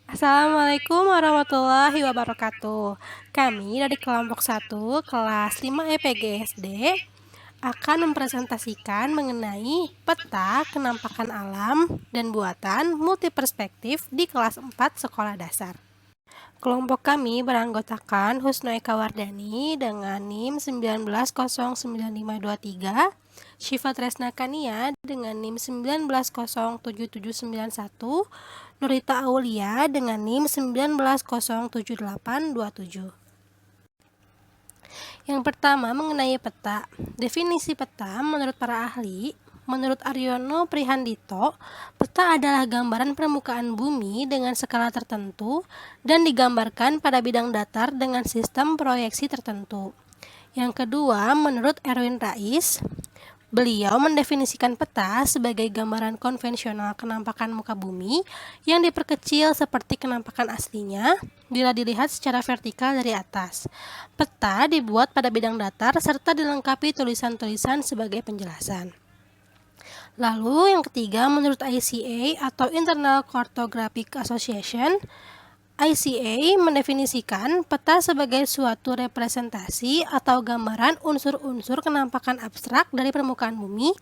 Assalamualaikum warahmatullahi wabarakatuh. Kami dari kelompok 1 kelas 5 EPGSD akan mempresentasikan mengenai peta kenampakan alam dan buatan multiperspektif di kelas 4 sekolah dasar. Kelompok kami beranggotakan Husnu Eka Wardani dengan NIM 190953, Syifa Tresna Kania dengan NIM 19077791, Nurita Aulia dengan NIM 19077827. Yang pertama mengenai peta. Definisi peta menurut para ahli, menurut Aryono Prihandito, peta adalah gambaran permukaan bumi dengan skala tertentu dan digambarkan pada bidang datar dengan sistem proyeksi tertentu. Yang kedua, menurut Erwin Rais, beliau mendefinisikan peta sebagai gambaran konvensional kenampakan muka bumi yang diperkecil seperti kenampakan aslinya bila dilihat secara vertikal dari atas. Peta dibuat pada bidang datar serta dilengkapi tulisan-tulisan sebagai penjelasan. Lalu yang ketiga, menurut ICA atau Internal Cartographic Association, ICA mendefinisikan peta sebagai suatu representasi atau gambaran unsur-unsur kenampakan abstrak dari permukaan bumi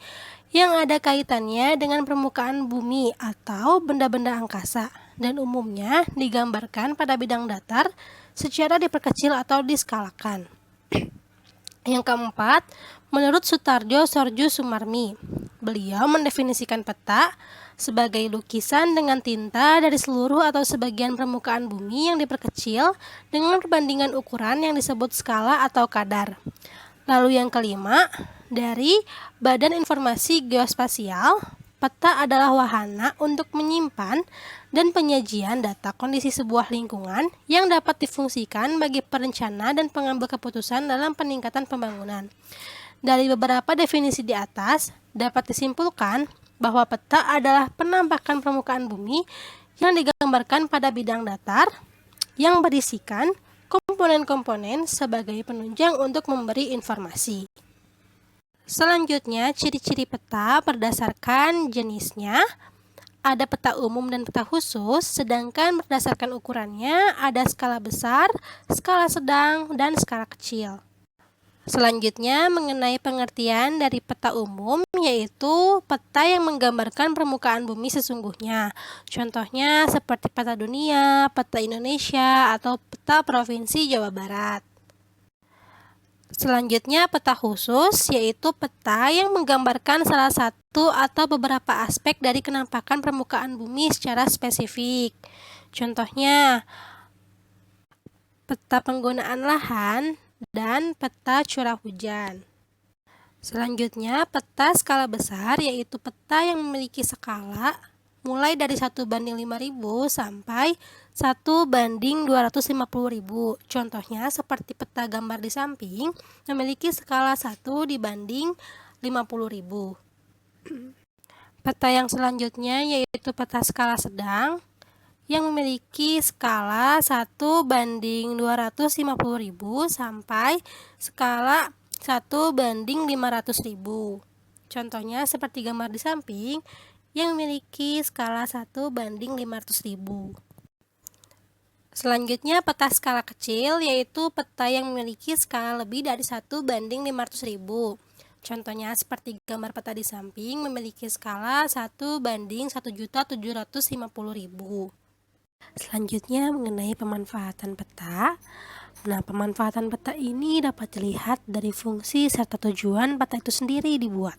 yang ada kaitannya dengan permukaan bumi atau benda-benda angkasa dan umumnya digambarkan pada bidang datar secara diperkecil atau diskalakan. Yang keempat, menurut Sutarjo Sorju Sumarmi, beliau mendefinisikan peta sebagai lukisan dengan tinta dari seluruh atau sebagian permukaan bumi yang diperkecil dengan perbandingan ukuran yang disebut skala atau kadar. Lalu yang kelima, dari Badan Informasi Geospasial, peta adalah wahana untuk menyimpan dan penyajian data kondisi sebuah lingkungan yang dapat difungsikan bagi perencana dan pengambil keputusan dalam peningkatan pembangunan. Dari beberapa definisi di atas, dapat disimpulkan bahwa peta adalah penampakan permukaan bumi yang digambarkan pada bidang datar yang berisikan komponen-komponen sebagai penunjang untuk memberi informasi. Selanjutnya, ciri-ciri peta berdasarkan jenisnya. Ada peta umum dan peta khusus, sedangkan berdasarkan ukurannya ada skala besar, skala sedang, dan skala kecil. Selanjutnya, mengenai pengertian dari peta umum, yaitu peta yang menggambarkan permukaan bumi sesungguhnya. Contohnya seperti peta dunia, peta Indonesia, atau peta Provinsi Jawa Barat. Selanjutnya, peta khusus, yaitu peta yang menggambarkan salah satu atau beberapa aspek dari kenampakan permukaan bumi secara spesifik. Contohnya, peta penggunaan lahan dan peta curah hujan. Selanjutnya, peta skala besar, yaitu peta yang memiliki skala mulai dari 1:5000 sampai 1:250.000. Contohnya seperti peta gambar di samping memiliki skala 1:50.000. Peta yang selanjutnya yaitu peta skala sedang yang memiliki skala 1:250.000 sampai skala 1:500.000. Contohnya seperti gambar di samping yang memiliki skala 1:500.000. Selanjutnya peta skala kecil, yaitu peta yang memiliki skala lebih dari 1:500.000. Contohnya seperti gambar peta di samping memiliki skala 1:1.750.000. Selanjutnya mengenai pemanfaatan peta. Nah, pemanfaatan peta ini dapat dilihat dari fungsi serta tujuan peta itu sendiri dibuat,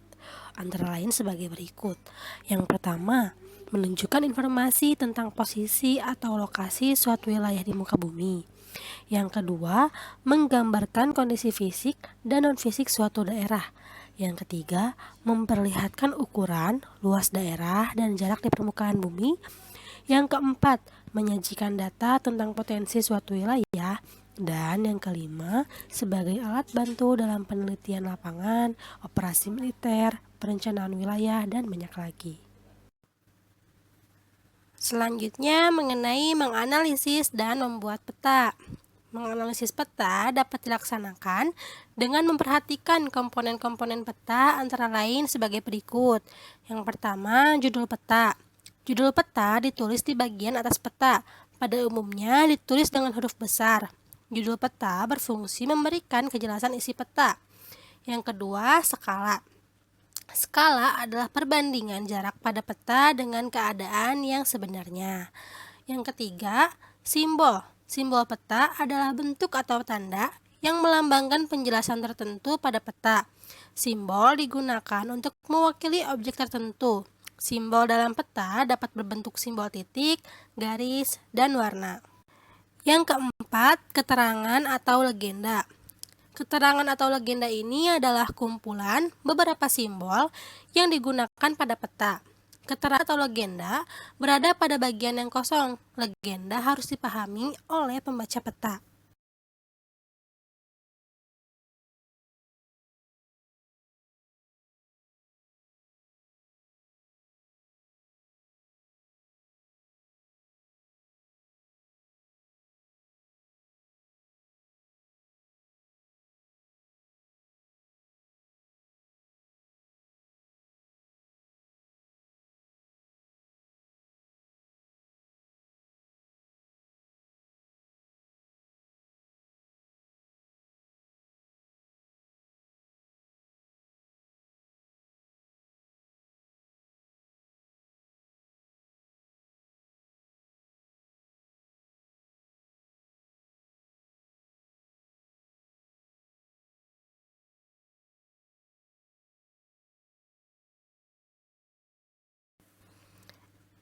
antara lain sebagai berikut. Yang pertama, menunjukkan informasi tentang posisi atau lokasi suatu wilayah di muka bumi. Yang kedua, menggambarkan kondisi fisik dan non-fisik suatu daerah. Yang ketiga, memperlihatkan ukuran, luas daerah, dan jarak di permukaan bumi. Yang keempat, menyajikan data tentang potensi suatu wilayah. Dan yang kelima, sebagai alat bantu dalam penelitian lapangan, operasi militer, perencanaan wilayah, dan banyak lagi. Selanjutnya, mengenai menganalisis dan membuat peta. Menganalisis peta dapat dilaksanakan dengan memperhatikan komponen-komponen peta antara lain sebagai berikut. Yang pertama, judul peta. Judul peta ditulis di bagian atas peta. pada umumnya ditulis dengan huruf besar. Judul peta berfungsi memberikan kejelasan isi peta. Yang kedua, skala. Skala adalah perbandingan jarak pada peta dengan keadaan yang sebenarnya. Yang ketiga, simbol. Simbol peta adalah bentuk atau tanda yang melambangkan penjelasan tertentu pada peta. Simbol digunakan untuk mewakili objek tertentu. Simbol dalam peta dapat berbentuk simbol titik, garis, dan warna. Yang keempat, keterangan atau legenda. Keterangan atau legenda ini adalah kumpulan beberapa simbol yang digunakan pada peta. Keterangan atau legenda berada pada bagian yang kosong. Legenda harus dipahami oleh pembaca peta.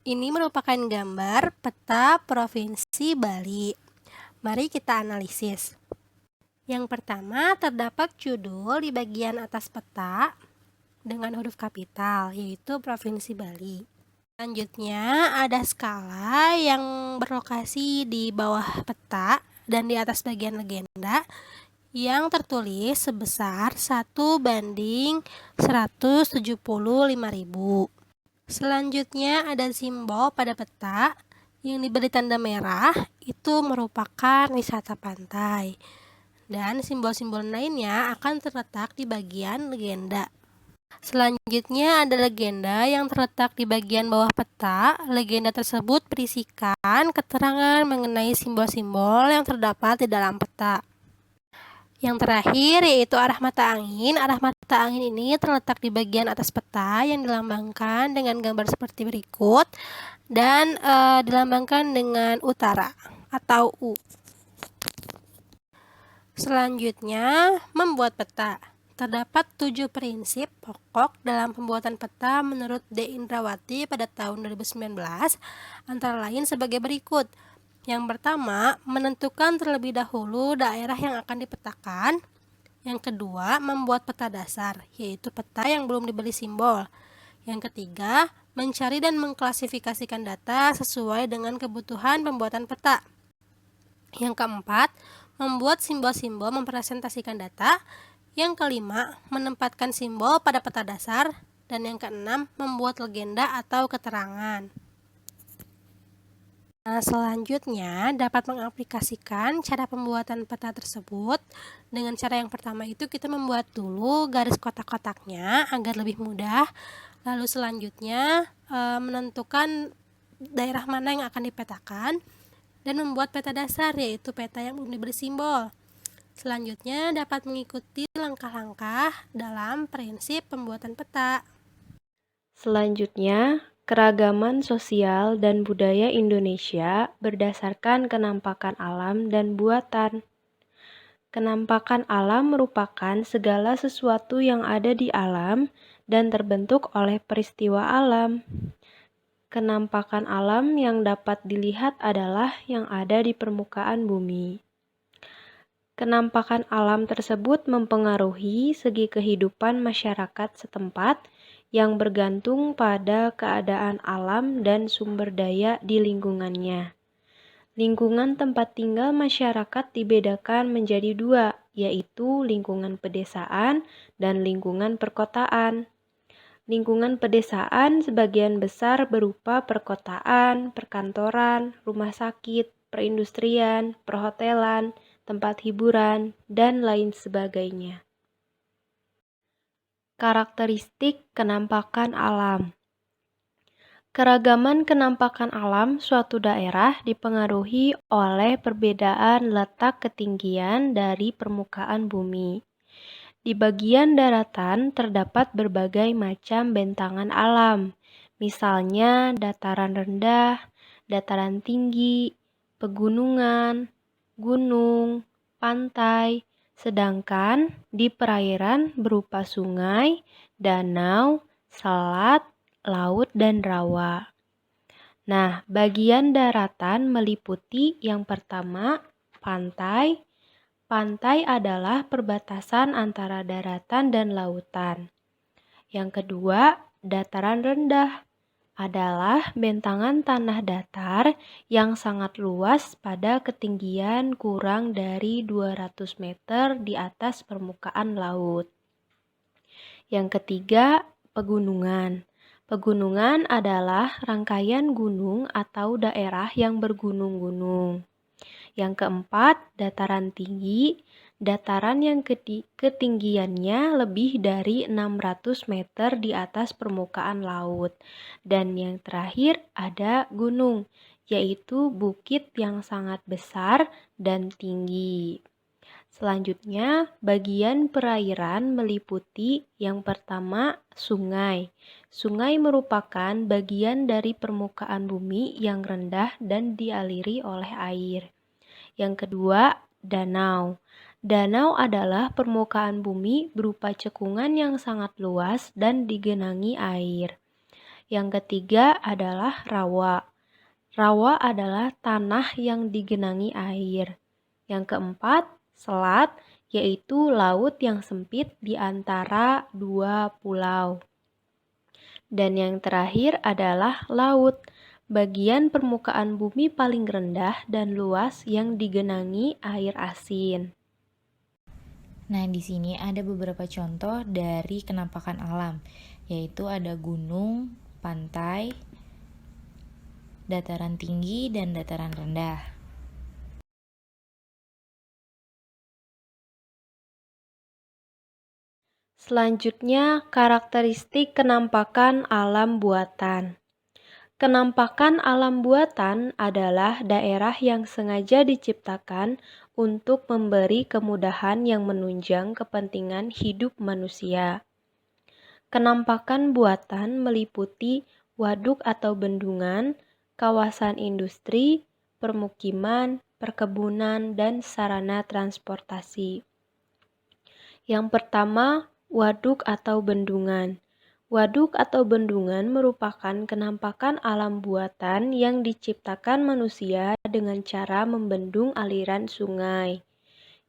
Ini merupakan gambar peta Provinsi Bali. Mari kita analisis. Yang pertama, terdapat judul di bagian atas peta dengan huruf kapital, yaitu Provinsi Bali. Selanjutnya, ada skala yang berlokasi di bawah peta dan di atas bagian legenda yang tertulis sebesar 1:175.000. Selanjutnya ada simbol pada peta yang diberi tanda merah, itu merupakan wisata pantai. Dan simbol-simbol lainnya akan terletak di bagian legenda. Selanjutnya ada legenda yang terletak di bagian bawah peta. Legenda tersebut berisikan keterangan mengenai simbol-simbol yang terdapat di dalam peta. Yang terakhir yaitu arah mata angin. Arah mata angin ini terletak di bagian atas peta yang dilambangkan dengan gambar seperti berikut dan dilambangkan dengan utara atau U. Selanjutnya, membuat peta. Terdapat 7 prinsip pokok dalam pembuatan peta menurut D. Indrawati pada tahun 2019, antara lain sebagai berikut. Yang pertama, menentukan terlebih dahulu daerah yang akan dipetakan. Yang kedua, membuat peta dasar, yaitu peta yang belum diberi simbol. Yang ketiga, mencari dan mengklasifikasikan data sesuai dengan kebutuhan pembuatan peta. Yang keempat, membuat simbol-simbol mempresentasikan data. Yang kelima, menempatkan simbol pada peta dasar. Dan yang keenam, membuat legenda atau keterangan. Nah, selanjutnya dapat mengaplikasikan cara pembuatan peta tersebut. Dengan cara yang pertama itu kita membuat dulu garis kotak-kotaknya agar lebih mudah. Lalu selanjutnya menentukan daerah mana yang akan dipetakan dan membuat peta dasar, yaitu peta yang belum diberi simbol. Selanjutnya dapat mengikuti langkah-langkah dalam prinsip pembuatan peta. Selanjutnya, keragaman sosial dan budaya Indonesia berdasarkan kenampakan alam dan buatan. Kenampakan alam merupakan segala sesuatu yang ada di alam dan terbentuk oleh peristiwa alam. Kenampakan alam yang dapat dilihat adalah yang ada di permukaan bumi. Kenampakan alam tersebut mempengaruhi segi kehidupan masyarakat setempat yang bergantung pada keadaan alam dan sumber daya di lingkungannya. Lingkungan tempat tinggal masyarakat dibedakan menjadi dua, yaitu lingkungan pedesaan dan lingkungan perkotaan. Lingkungan pedesaan sebagian besar berupa perkotaan, perkantoran, rumah sakit, perindustrian, perhotelan, tempat hiburan, dan lain sebagainya. Karakteristik kenampakan alam. Keragaman kenampakan alam suatu daerah dipengaruhi oleh perbedaan letak ketinggian dari permukaan bumi. Di bagian daratan terdapat berbagai macam bentangan alam, misalnya dataran rendah, dataran tinggi, pegunungan, gunung, pantai, sedangkan di perairan berupa sungai, danau, selat, laut, dan rawa. Nah, bagian daratan meliputi yang pertama, pantai. Pantai adalah perbatasan antara daratan dan lautan. Yang kedua, dataran rendah adalah bentangan tanah datar yang sangat luas pada ketinggian kurang dari 200 meter di atas permukaan laut. Yang ketiga, pegunungan. Pegunungan adalah rangkaian gunung atau daerah yang bergunung-gunung. Yang keempat, dataran tinggi. Dataran yang ketinggiannya lebih dari 600 meter di atas permukaan laut. Dan yang terakhir ada gunung, yaitu bukit yang sangat besar dan tinggi. Selanjutnya, bagian perairan meliputi yang pertama, sungai. Sungai merupakan bagian dari permukaan bumi yang rendah dan dialiri oleh air. Yang kedua, danau. Danau adalah permukaan bumi berupa cekungan yang sangat luas dan digenangi air. Yang ketiga adalah rawa. Rawa adalah tanah yang digenangi air. Yang keempat, selat, yaitu laut yang sempit di antara dua pulau. Dan yang terakhir adalah laut, bagian permukaan bumi paling rendah dan luas yang digenangi air asin. Nah, di sini ada beberapa contoh dari kenampakan alam, yaitu ada gunung, pantai, dataran tinggi, dan dataran rendah. Selanjutnya, karakteristik kenampakan alam buatan. Kenampakan alam buatan adalah daerah yang sengaja diciptakan untuk memberi kemudahan yang menunjang kepentingan hidup manusia. Kenampakan buatan meliputi waduk atau bendungan, kawasan industri, permukiman, perkebunan, dan sarana transportasi. Yang pertama, waduk atau bendungan. Waduk atau bendungan merupakan kenampakan alam buatan yang diciptakan manusia dengan cara membendung aliran sungai.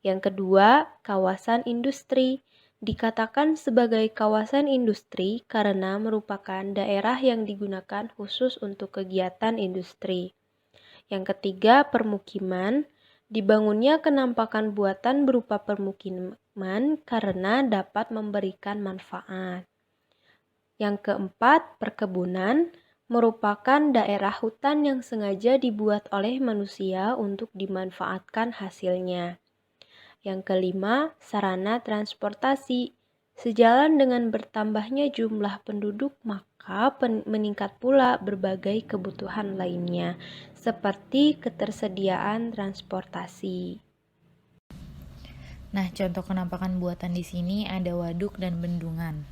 Yang kedua, kawasan industri. Dikatakan sebagai kawasan industri karena merupakan daerah yang digunakan khusus untuk kegiatan industri. Yang ketiga, permukiman. Dibangunnya kenampakan buatan berupa permukiman karena dapat memberikan manfaat. Yang keempat, perkebunan merupakan daerah hutan yang sengaja dibuat oleh manusia untuk dimanfaatkan hasilnya. Yang kelima, sarana transportasi. Sejalan dengan bertambahnya jumlah penduduk, maka meningkat pula berbagai kebutuhan lainnya, seperti ketersediaan transportasi. Nah, contoh kenampakan buatan di sini ada waduk dan bendungan.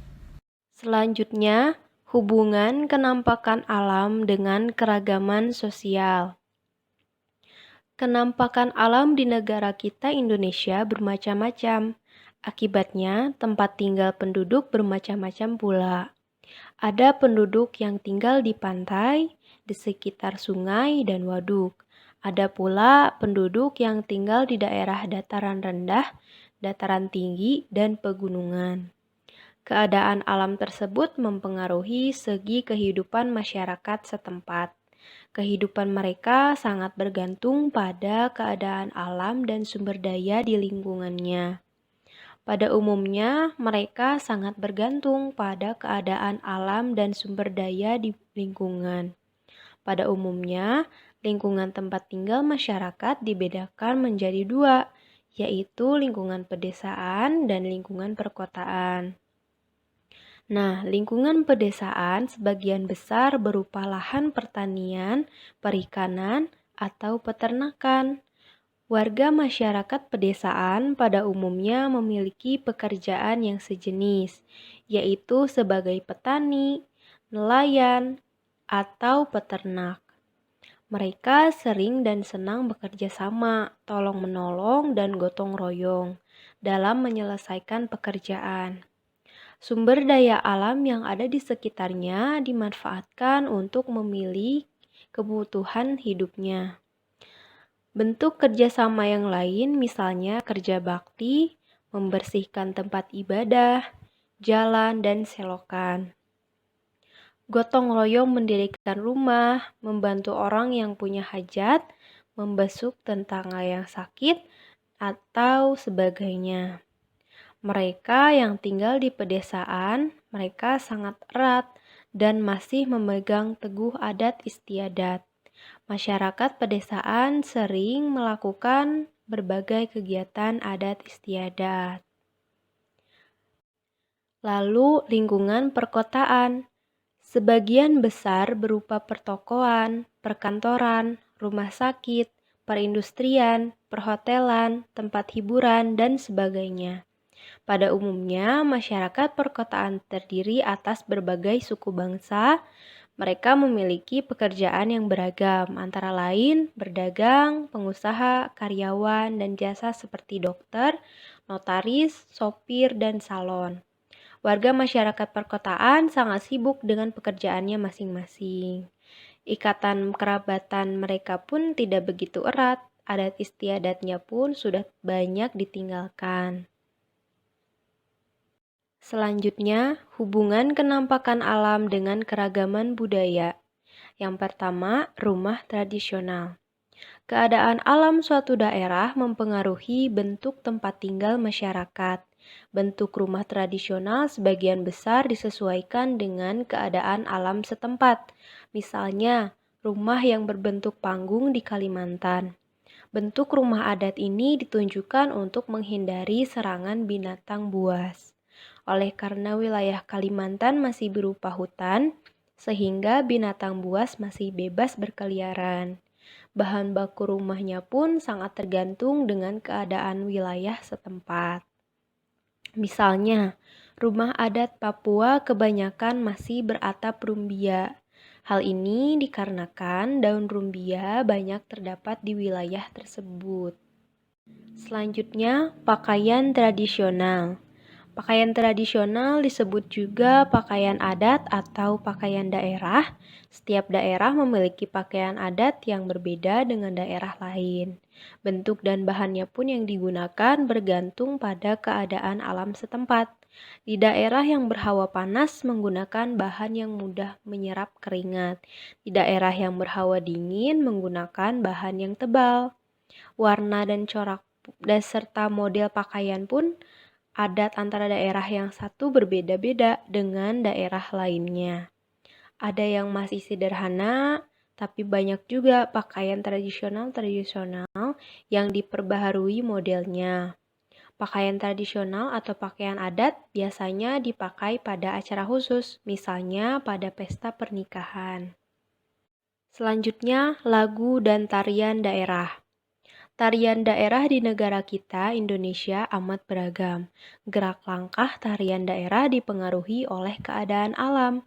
Selanjutnya, hubungan kenampakan alam dengan keragaman sosial. Kenampakan alam di negara kita Indonesia bermacam-macam. Akibatnya, tempat tinggal penduduk bermacam-macam pula. Ada penduduk yang tinggal di pantai, di sekitar sungai dan waduk. Ada pula penduduk yang tinggal di daerah dataran rendah, dataran tinggi, dan pegunungan. Keadaan alam tersebut mempengaruhi segi kehidupan masyarakat setempat. Kehidupan mereka sangat bergantung pada keadaan alam dan sumber daya di lingkungannya. Pada umumnya, mereka sangat bergantung pada keadaan alam dan sumber daya di lingkungan. Pada umumnya, lingkungan tempat tinggal masyarakat dibedakan menjadi dua, yaitu lingkungan pedesaan dan lingkungan perkotaan. Nah, lingkungan pedesaan sebagian besar berupa lahan pertanian, perikanan, atau peternakan. Warga masyarakat pedesaan pada umumnya memiliki pekerjaan yang sejenis, yaitu sebagai petani, nelayan, atau peternak. Mereka sering dan senang bekerja sama, tolong-menolong, dan gotong royong dalam menyelesaikan pekerjaan. Sumber daya alam yang ada di sekitarnya dimanfaatkan untuk memilih kebutuhan hidupnya. Bentuk kerjasama yang lain misalnya kerja bakti, membersihkan tempat ibadah, jalan, dan selokan. Gotong royong mendirikan rumah, membantu orang yang punya hajat, membesuk tetangga yang sakit, atau sebagainya. Mereka yang tinggal di pedesaan, mereka sangat erat dan masih memegang teguh adat istiadat. Masyarakat pedesaan sering melakukan berbagai kegiatan adat istiadat. Lalu lingkungan perkotaan. Sebagian besar berupa pertokoan, perkantoran, rumah sakit, perindustrian, perhotelan, tempat hiburan, dan sebagainya. Pada umumnya, masyarakat perkotaan terdiri atas berbagai suku bangsa. Mereka memiliki pekerjaan yang beragam, antara lain berdagang, pengusaha, karyawan, dan jasa seperti dokter, notaris, sopir, dan salon. Warga masyarakat perkotaan sangat sibuk dengan pekerjaannya masing-masing. Ikatan kerabatan mereka pun tidak begitu erat, adat istiadatnya pun sudah banyak ditinggalkan. Selanjutnya, hubungan kenampakan alam dengan keragaman budaya. Yang pertama, rumah tradisional. Keadaan alam suatu daerah mempengaruhi bentuk tempat tinggal masyarakat. Bentuk rumah tradisional sebagian besar disesuaikan dengan keadaan alam setempat. Misalnya, rumah yang berbentuk panggung di Kalimantan. Bentuk rumah adat ini ditunjukkan untuk menghindari serangan binatang buas. Oleh karena wilayah Kalimantan masih berupa hutan, sehingga binatang buas masih bebas berkeliaran. Bahan baku rumahnya pun sangat tergantung dengan keadaan wilayah setempat. Misalnya, rumah adat Papua kebanyakan masih beratap rumbia. Hal ini dikarenakan daun rumbia banyak terdapat di wilayah tersebut. Selanjutnya, pakaian tradisional. Pakaian tradisional disebut juga pakaian adat atau pakaian daerah. Setiap daerah memiliki pakaian adat yang berbeda dengan daerah lain. Bentuk dan bahannya pun yang digunakan bergantung pada keadaan alam setempat. Di daerah yang berhawa panas menggunakan bahan yang mudah menyerap keringat. Di daerah yang berhawa dingin menggunakan bahan yang tebal. Warna dan corak serta model pakaian pun adat antara daerah yang satu berbeda-beda dengan daerah lainnya. Ada yang masih sederhana, tapi banyak juga pakaian tradisional yang diperbaharui modelnya. Pakaian tradisional atau pakaian adat biasanya dipakai pada acara khusus, misalnya pada pesta pernikahan. Selanjutnya, lagu dan tarian daerah. Tarian daerah di negara kita, Indonesia, amat beragam. Gerak langkah tarian daerah dipengaruhi oleh keadaan alam.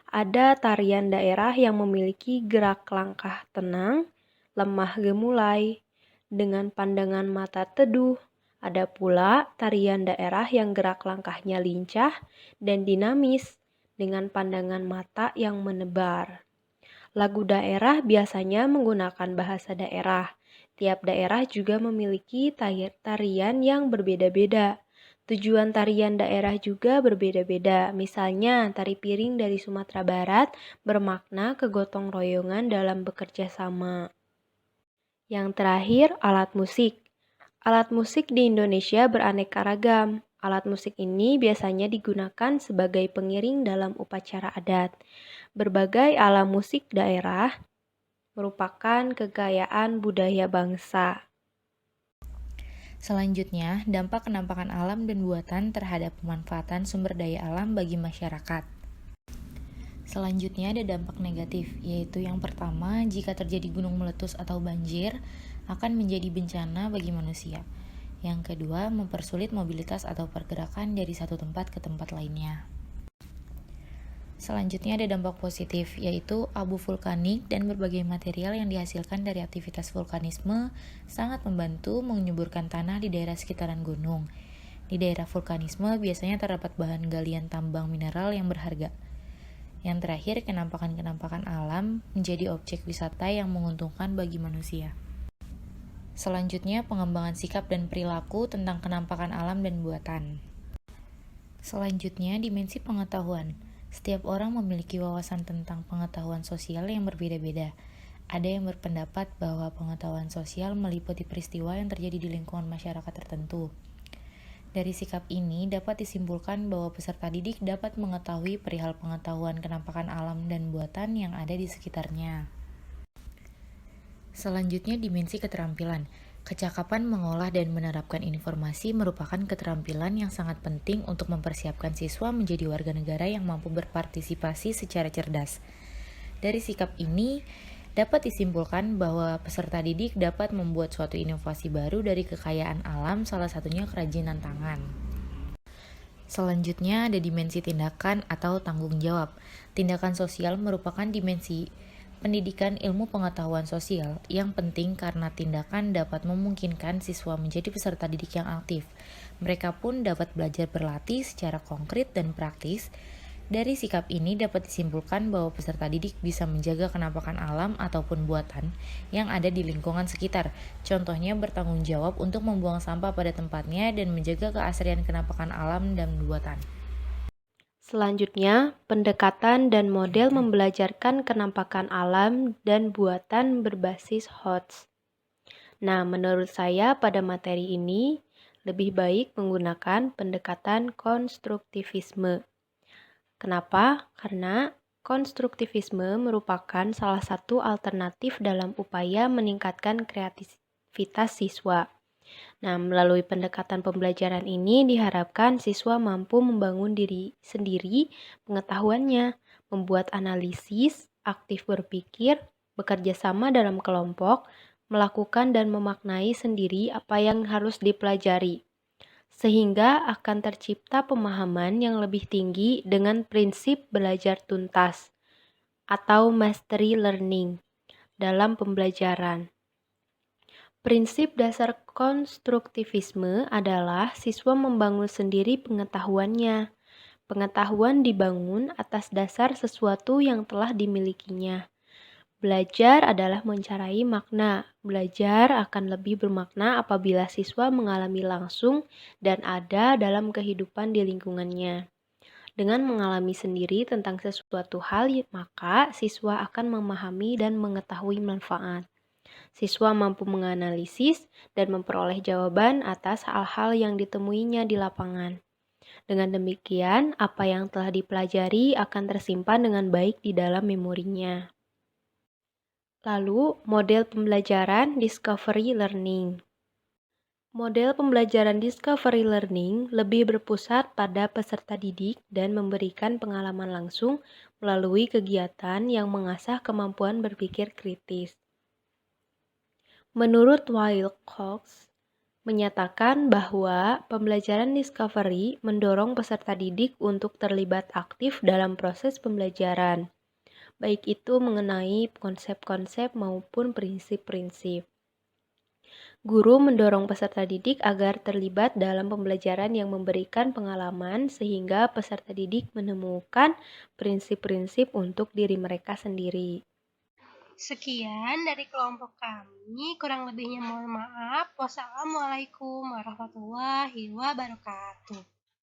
Ada tarian daerah yang memiliki gerak langkah tenang, lemah gemulai, dengan pandangan mata teduh. Ada pula tarian daerah yang gerak langkahnya lincah dan dinamis, dengan pandangan mata yang menebar. Lagu daerah biasanya menggunakan bahasa daerah. Tiap daerah juga memiliki tarian yang berbeda-beda. Tujuan tarian daerah juga berbeda-beda. Misalnya, tari piring dari Sumatera Barat bermakna kegotong royongan dalam bekerja sama. Yang terakhir, alat musik. Alat musik di Indonesia beraneka ragam. Alat musik ini biasanya digunakan sebagai pengiring dalam upacara adat. Berbagai alat musik daerah merupakan kekayaan budaya bangsa. Selanjutnya, dampak kenampakan alam dan buatan terhadap pemanfaatan sumber daya alam bagi masyarakat. Selanjutnya ada dampak negatif, yaitu yang pertama, jika terjadi gunung meletus atau banjir, akan menjadi bencana bagi manusia. Yang kedua, mempersulit mobilitas atau pergerakan dari satu tempat ke tempat lainnya. Selanjutnya ada dampak positif, yaitu abu vulkanik dan berbagai material yang dihasilkan dari aktivitas vulkanisme sangat membantu menyuburkan tanah di daerah sekitaran gunung. Di daerah vulkanisme biasanya terdapat bahan galian tambang mineral yang berharga. Yang terakhir, kenampakan-kenampakan alam menjadi objek wisata yang menguntungkan bagi manusia. Selanjutnya, pengembangan sikap dan perilaku tentang kenampakan alam dan buatan. Selanjutnya, dimensi pengetahuan. Setiap orang memiliki wawasan tentang pengetahuan sosial yang berbeda-beda. Ada yang berpendapat bahwa pengetahuan sosial meliputi peristiwa yang terjadi di lingkungan masyarakat tertentu. Dari sikap ini dapat disimpulkan bahwa peserta didik dapat mengetahui perihal pengetahuan kenampakan alam dan buatan yang ada di sekitarnya. Selanjutnya, dimensi keterampilan. Kecakapan mengolah dan menerapkan informasi merupakan keterampilan yang sangat penting untuk mempersiapkan siswa menjadi warga negara yang mampu berpartisipasi secara cerdas. Dari sikap ini, dapat disimpulkan bahwa peserta didik dapat membuat suatu inovasi baru dari kekayaan alam, salah satunya kerajinan tangan. Selanjutnya ada dimensi tindakan atau tanggung jawab. Tindakan sosial merupakan dimensi pendidikan ilmu pengetahuan sosial yang penting karena tindakan dapat memungkinkan siswa menjadi peserta didik yang aktif. Mereka pun dapat belajar berlatih secara konkret dan praktis. Dari sikap ini dapat disimpulkan bahwa peserta didik bisa menjaga kenampakan alam ataupun buatan yang ada di lingkungan sekitar. Contohnya bertanggung jawab untuk membuang sampah pada tempatnya dan menjaga keasrian kenampakan alam dan buatan. Selanjutnya, pendekatan dan model membelajarkan kenampakan alam dan buatan berbasis HOTS. Nah, menurut saya pada materi ini lebih baik menggunakan pendekatan konstruktivisme. Kenapa? Karena konstruktivisme merupakan salah satu alternatif dalam upaya meningkatkan kreativitas siswa. Nah, melalui pendekatan pembelajaran ini diharapkan siswa mampu membangun diri sendiri pengetahuannya, membuat analisis, aktif berpikir, bekerja sama dalam kelompok, melakukan dan memaknai sendiri apa yang harus dipelajari, sehingga akan tercipta pemahaman yang lebih tinggi dengan prinsip belajar tuntas atau mastery learning dalam pembelajaran. Prinsip dasar konstruktivisme adalah siswa membangun sendiri pengetahuannya. Pengetahuan dibangun atas dasar sesuatu yang telah dimilikinya. Belajar adalah mencari makna. Belajar akan lebih bermakna apabila siswa mengalami langsung dan ada dalam kehidupan di lingkungannya. Dengan mengalami sendiri tentang sesuatu hal, maka siswa akan memahami dan mengetahui manfaat. Siswa mampu menganalisis dan memperoleh jawaban atas hal-hal yang ditemuinya di lapangan. Dengan demikian, apa yang telah dipelajari akan tersimpan dengan baik di dalam memorinya. Lalu, model pembelajaran discovery learning. Model pembelajaran discovery learning lebih berpusat pada peserta didik dan memberikan pengalaman langsung melalui kegiatan yang mengasah kemampuan berpikir kritis. Menurut Wilcox, menyatakan bahwa pembelajaran discovery mendorong peserta didik untuk terlibat aktif dalam proses pembelajaran, baik itu mengenai konsep-konsep maupun prinsip-prinsip. Guru mendorong peserta didik agar terlibat dalam pembelajaran yang memberikan pengalaman sehingga peserta didik menemukan prinsip-prinsip untuk diri mereka sendiri. Sekian dari kelompok kami, kurang lebihnya mohon maaf. Wassalamualaikum warahmatullahi wabarakatuh.